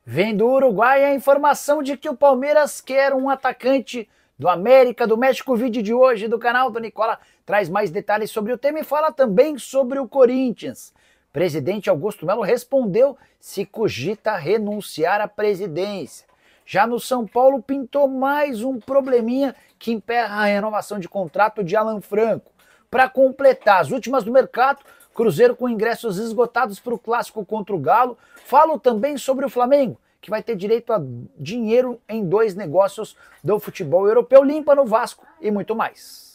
Vem do Uruguai a informação de que o Palmeiras quer um atacante do América, do México. O vídeo de hoje do canal do Nicola traz mais detalhes sobre o tema e fala também sobre o Corinthians. Presidente Augusto Melo respondeu se cogita renunciar à presidência. Já no São Paulo pintou mais um probleminha que emperra a renovação de contrato de Alan Franco. Para completar as últimas do mercado, Cruzeiro com ingressos esgotados para o clássico contra o Galo. Falo também sobre o Flamengo, que vai ter direito a dinheiro em 2 negócios do futebol europeu, limpa no Vasco e muito mais.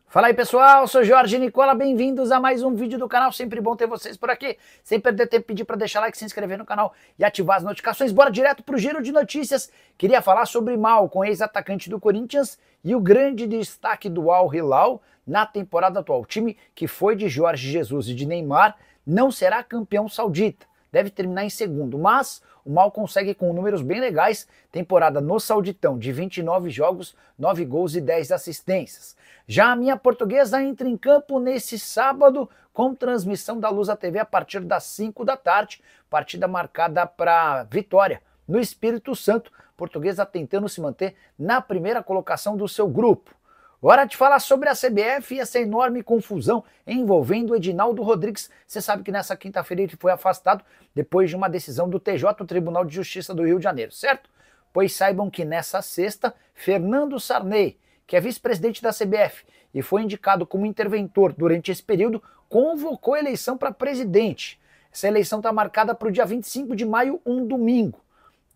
Fala aí pessoal, sou Jorge Nicola, bem-vindos a mais um vídeo do canal, sempre bom ter vocês por aqui. Sem perder tempo, pedir para deixar like, se inscrever no canal e ativar as notificações. Bora direto pro giro de notícias. Queria falar sobre Malcom, ex-atacante do Corinthians e o grande destaque do Al Hilal na temporada atual. O time que foi de Jorge Jesus e de Neymar não será campeão saudita. Deve terminar em segundo, mas o Malcom segue com números bem legais, temporada no Sauditão de 29 jogos, 9 gols e 10 assistências. Já a minha portuguesa entra em campo nesse sábado com transmissão da Lusa TV a partir das 5 da tarde, partida marcada para vitória no Espírito Santo, portuguesa tentando se manter na primeira colocação do seu grupo. Hora de falar sobre a CBF e essa enorme confusão envolvendo o Edinaldo Rodrigues. Você sabe que nessa quinta-feira ele foi afastado depois de uma decisão do TJ, o Tribunal de Justiça do Rio de Janeiro, certo? Pois saibam que nessa sexta, Fernando Sarney, que é vice-presidente da CBF e foi indicado como interventor durante esse período, convocou a eleição para presidente. Essa eleição está marcada para o dia 25 de maio, um domingo.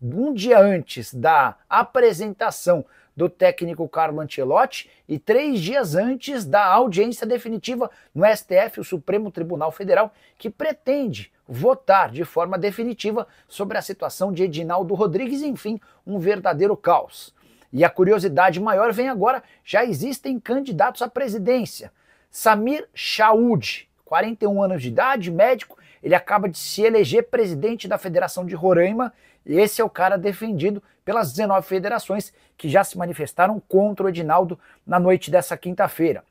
Um dia antes da apresentação do técnico Carlo Ancelotti e 3 dias antes da audiência definitiva no STF, o Supremo Tribunal Federal, que pretende votar de forma definitiva sobre a situação de Edinaldo Rodrigues, enfim, um verdadeiro caos. E a curiosidade maior vem agora, já existem candidatos à presidência. Samir Chaoud, 41 anos de idade, médico, ele acaba de se eleger presidente da Federação de Roraima, e esse é o cara defendido pelas 19 federações que já se manifestaram contra o Edinaldo na noite dessa quinta-feira.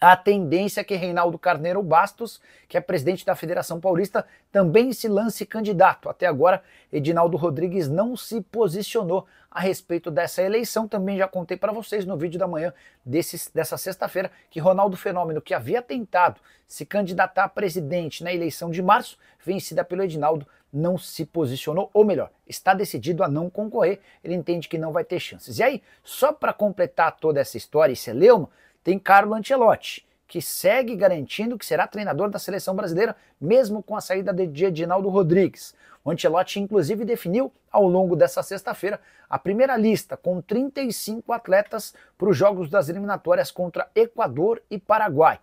A tendência é que Reinaldo Carneiro Bastos, que é presidente da Federação Paulista, também se lance candidato. Até agora, Edinaldo Rodrigues não se posicionou a respeito dessa eleição. Também já contei para vocês no vídeo da manhã dessa sexta-feira que Ronaldo Fenômeno, que havia tentado se candidatar a presidente na eleição de março, vencida pelo Edinaldo, não se posicionou, ou melhor, está decidido a não concorrer. Ele entende que não vai ter chances. E aí, só para completar toda essa história e celeuma, tem Carlo Ancelotti, que segue garantindo que será treinador da seleção brasileira, mesmo com a saída de Edinaldo Rodrigues. O Ancelotti, inclusive, definiu ao longo dessa sexta-feira a primeira lista com 35 atletas para os jogos das eliminatórias contra Equador e Paraguai.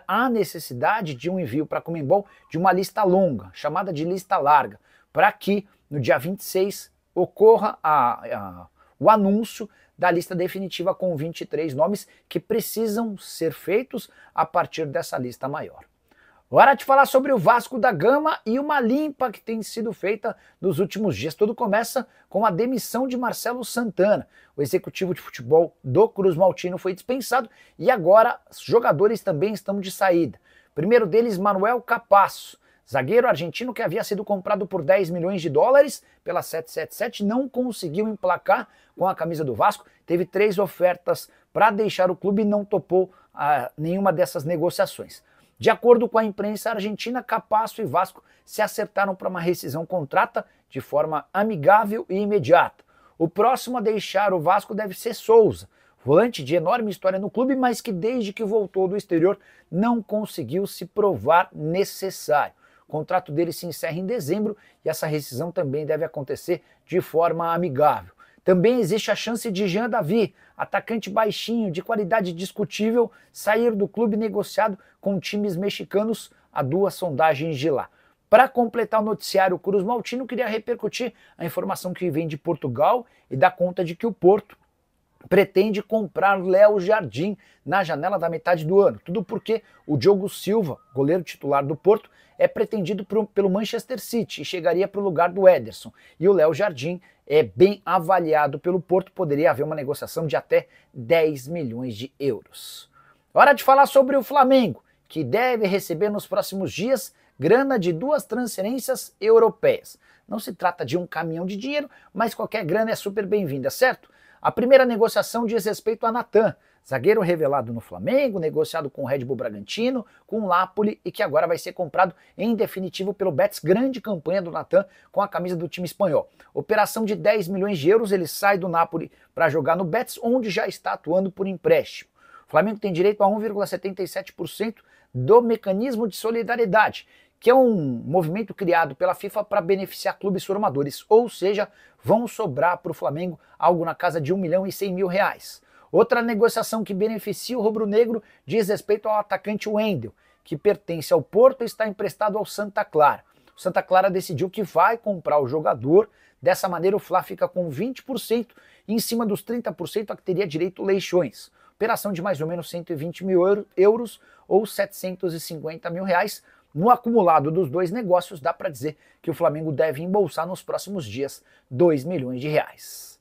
Há necessidade de um envio para a Conmebol de uma lista longa, chamada de lista larga, para que no dia 26 ocorra o anúncio da lista definitiva com 23 nomes que precisam ser feitos a partir dessa lista maior. Hora de falar sobre o Vasco da Gama e uma limpa que tem sido feita nos últimos dias. Tudo começa com a demissão de Marcelo Santana. O executivo de futebol do Cruz Maltino foi dispensado e agora os jogadores também estão de saída. Primeiro deles, Manuel Capasso, zagueiro argentino que havia sido comprado por 10 milhões de dólares pela 777, não conseguiu emplacar com a camisa do Vasco, teve 3 ofertas para deixar o clube e não topou nenhuma dessas negociações. De acordo com a imprensa argentina, Capasso e Vasco se acertaram para uma rescisão contrata de forma amigável e imediata. O próximo a deixar o Vasco deve ser Souza, volante de enorme história no clube, mas que desde que voltou do exterior não conseguiu se provar necessário. O contrato dele se encerra em dezembro e essa rescisão também deve acontecer de forma amigável. Também existe a chance de Jean Davi, atacante baixinho, de qualidade discutível, sair do clube negociado com times mexicanos, a 2 sondagens de lá. Para completar o noticiário Cruz Maltino, queria repercutir a informação que vem de Portugal e dá conta de que o Porto pretende comprar Léo Jardim na janela da metade do ano. Tudo porque o Diogo Silva, goleiro titular do Porto, é pretendido pelo Manchester City e chegaria para o lugar do Ederson. E o Léo Jardim é bem avaliado pelo Porto, poderia haver uma negociação de até 10 milhões de euros. Hora de falar sobre o Flamengo, que deve receber nos próximos dias grana de 2 transferências europeias. Não se trata de um caminhão de dinheiro, mas qualquer grana é super bem-vinda, certo? A primeira negociação diz respeito a Natan, zagueiro revelado no Flamengo, negociado com o Red Bull Bragantino, com o Napoli e que agora vai ser comprado em definitivo pelo Betis. Grande campanha do Natan com a camisa do time espanhol. Operação de 10 milhões de euros, ele sai do Napoli para jogar no Betis, onde já está atuando por empréstimo. O Flamengo tem direito a 1,77% do mecanismo de solidariedade, que é um movimento criado pela FIFA para beneficiar clubes formadores, ou seja, vão sobrar para o Flamengo algo na casa de R$1.100.000. Outra negociação que beneficia o rubro-negro diz respeito ao atacante Wendel, que pertence ao Porto e está emprestado ao Santa Clara. O Santa Clara decidiu que vai comprar o jogador, dessa maneira o Fla fica com 20% e em cima dos 30% a que teria direito Leixões. Operação de mais ou menos 120 mil euros ou R$750.000. No acumulado dos dois negócios, dá para dizer que o Flamengo deve embolsar nos próximos dias 2 milhões de reais.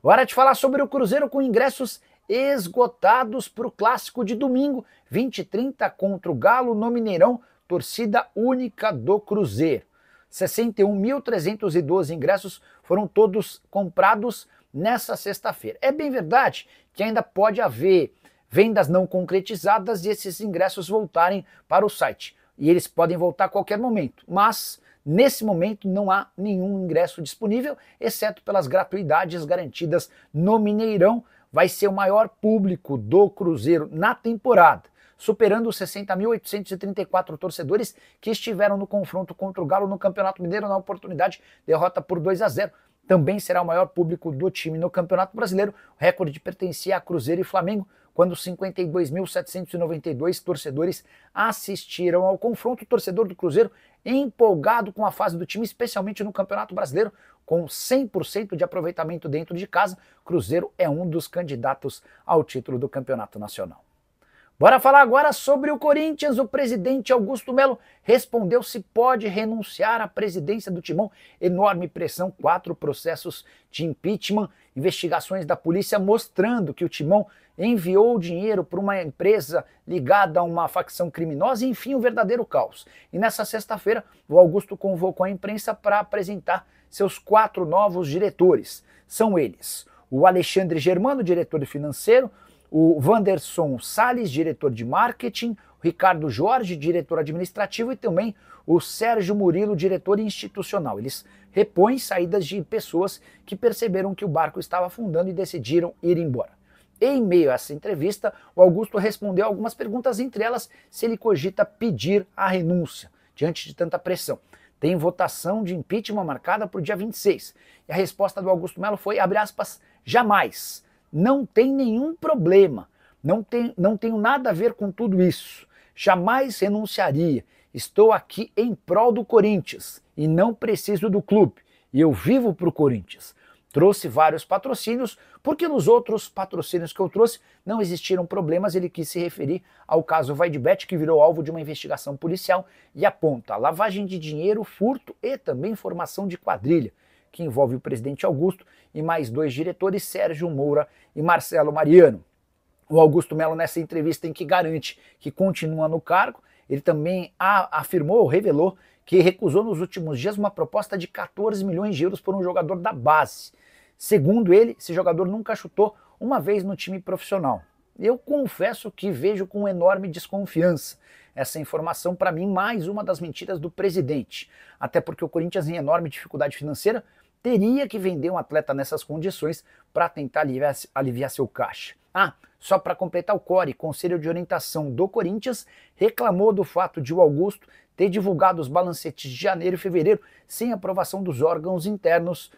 Hora de falar sobre o Cruzeiro com ingressos esgotados para o clássico de domingo, 20h30 contra o Galo no Mineirão, torcida única do Cruzeiro. 61.312 ingressos foram todos comprados nessa sexta-feira. É bem verdade que ainda pode haver vendas não concretizadas e esses ingressos voltarem para o site. E eles podem voltar a qualquer momento, mas nesse momento não há nenhum ingresso disponível, exceto pelas gratuidades garantidas no Mineirão. Vai ser o maior público do Cruzeiro na temporada, superando os 60.834 torcedores que estiveram no confronto contra o Galo no Campeonato Mineiro, na oportunidade, derrota por 2-0. Também será o maior público do time no Campeonato Brasileiro. O recorde pertencia a Cruzeiro e Flamengo, quando 52.792 torcedores assistiram ao confronto. O torcedor do Cruzeiro empolgado com a fase do time, especialmente no Campeonato Brasileiro, com 100% de aproveitamento dentro de casa. Cruzeiro é um dos candidatos ao título do Campeonato Nacional. Bora falar agora sobre o Corinthians. O presidente Augusto Melo respondeu se pode renunciar à presidência do Timão. Enorme pressão, 4 processos de impeachment, investigações da polícia mostrando que o Timão enviou dinheiro para uma empresa ligada a uma facção criminosa, enfim, um verdadeiro caos. E nessa sexta-feira, o Augusto convocou a imprensa para apresentar seus 4 novos diretores. São eles: o Alexandre Germano, diretor financeiro, o Wanderson Salles, diretor de marketing, o Ricardo Jorge, diretor administrativo, e também o Sérgio Murilo, diretor institucional. Eles repõem saídas de pessoas que perceberam que o barco estava afundando e decidiram ir embora. Em meio a essa entrevista, o Augusto respondeu algumas perguntas, entre elas se ele cogita pedir a renúncia diante de tanta pressão. Tem votação de impeachment marcada para o dia 26. E a resposta do Augusto Melo foi, abre aspas, jamais. Não tem nenhum problema, não tenho nada a ver com tudo isso, jamais renunciaria, estou aqui em prol do Corinthians e não preciso do clube, e eu vivo para o Corinthians. Trouxe vários patrocínios, porque nos outros patrocínios que eu trouxe não existiram problemas. Ele quis se referir ao caso Vaidbet, que virou alvo de uma investigação policial e aponta lavagem de dinheiro, furto e também formação de quadrilha, que envolve o presidente Augusto e mais 2 diretores, Sérgio Moura e Marcelo Mariano. O Augusto Melo, nessa entrevista em que garante que continua no cargo, ele também afirmou, revelou, que recusou nos últimos dias uma proposta de 14 milhões de euros por um jogador da base. Segundo ele, esse jogador nunca chutou uma vez no time profissional. Eu confesso que vejo com enorme desconfiança essa informação. Para mim, mais uma das mentiras do presidente. Até porque o Corinthians, em enorme dificuldade financeira, teria que vender um atleta nessas condições para tentar aliviar seu caixa. Só para completar, o CORE, Conselho de Orientação do Corinthians, reclamou do fato de o Augusto ter divulgado os balancetes de janeiro e fevereiro sem aprovação dos órgãos internos.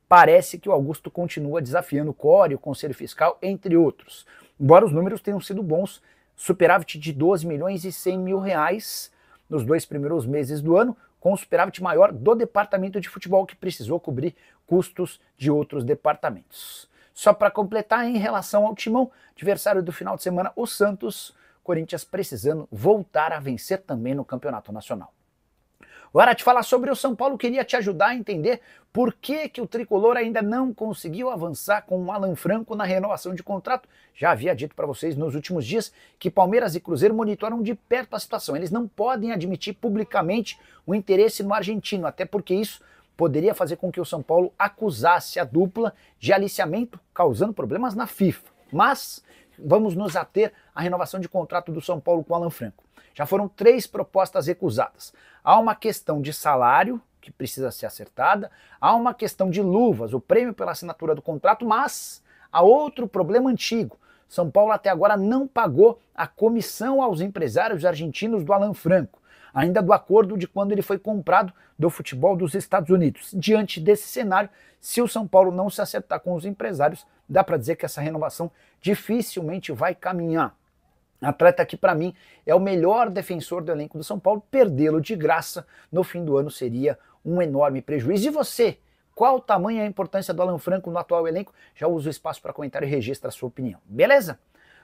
Parece que o Augusto continua desafiando o CORE, o Conselho Fiscal, entre outros. Embora os números tenham sido bons, superávit de 12 milhões e 100 mil reais nos 2 primeiros meses do ano, com o superávit maior do departamento de futebol, que precisou cobrir custos de outros departamentos. Só para completar, em relação ao Timão, adversário do final de semana, o Santos, Corinthians precisando voltar a vencer também no Campeonato Nacional. Hora de falar sobre o São Paulo, queria te ajudar a entender por que o Tricolor ainda não conseguiu avançar com o Alan Franco na renovação de contrato. Já havia dito para vocês nos últimos dias que Palmeiras e Cruzeiro monitoram de perto a situação. Eles não podem admitir publicamente o interesse no argentino, até porque isso poderia fazer com que o São Paulo acusasse a dupla de aliciamento, causando problemas na FIFA. Mas vamos nos ater à renovação de contrato do São Paulo com o Alan Franco. Já foram 3 propostas recusadas. Há uma questão de salário, que precisa ser acertada, há uma questão de luvas, o prêmio pela assinatura do contrato, mas há outro problema antigo. São Paulo até agora não pagou a comissão aos empresários argentinos do Alan Franco, ainda do acordo de quando ele foi comprado do futebol dos Estados Unidos. Diante desse cenário, se o São Paulo não se acertar com os empresários, dá para dizer que essa renovação dificilmente vai caminhar. Atleta que para mim é o melhor defensor do elenco do São Paulo, perdê-lo de graça no fim do ano seria um enorme prejuízo. E você, qual tamanho a importância do Alan Franco no atual elenco? Já usa o espaço para comentário e registra a sua opinião, beleza?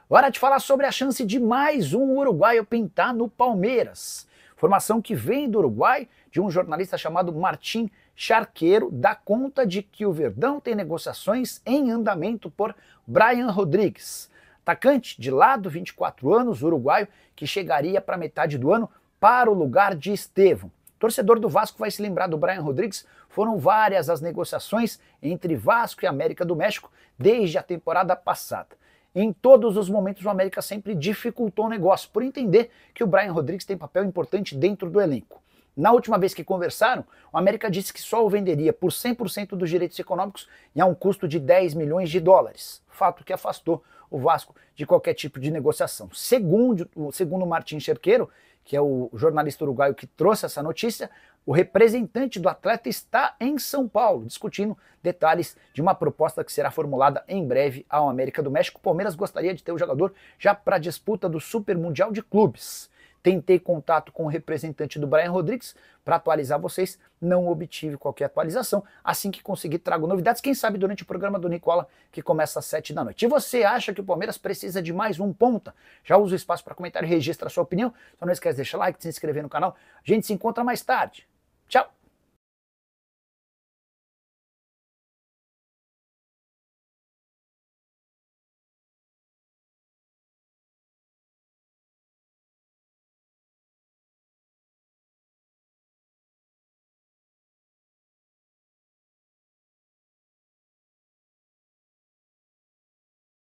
Hora de falar sobre a chance de mais um uruguaio pintar no Palmeiras. Informação que vem do Uruguai, de um jornalista chamado Martim Charqueiro, dá conta de que o Verdão tem negociações em andamento por Brian Rodrigues. Atacante de lado, 24 anos, uruguaio, que chegaria para metade do ano para o lugar de Estevão. Torcedor do Vasco vai se lembrar do Brian Rodrigues, foram várias as negociações entre Vasco e América do México desde a temporada passada. Em todos os momentos o América sempre dificultou o negócio, por entender que o Brian Rodrigues tem papel importante dentro do elenco. Na última vez que conversaram, o América disse que só o venderia por 100% dos direitos econômicos e a um custo de 10 milhões de dólares. Fato que afastou o Vasco de qualquer tipo de negociação. Segundo o Martim Charqueiro, que é o jornalista uruguaio que trouxe essa notícia, o representante do atleta está em São Paulo, discutindo detalhes de uma proposta que será formulada em breve ao América do México. O Palmeiras gostaria de ter o jogador já para a disputa do Super Mundial de Clubes. Tentei contato com o representante do Brian Rodrigues para atualizar vocês, não obtive qualquer atualização. Assim que conseguir, trago novidades, quem sabe durante o programa do Nicola, que começa às 7 da noite. E você acha que o Palmeiras precisa de mais um ponta? Já usa o espaço para comentário e registra a sua opinião. Só não esquece de deixar like, de se inscrever no canal. A gente se encontra mais tarde. Tchau!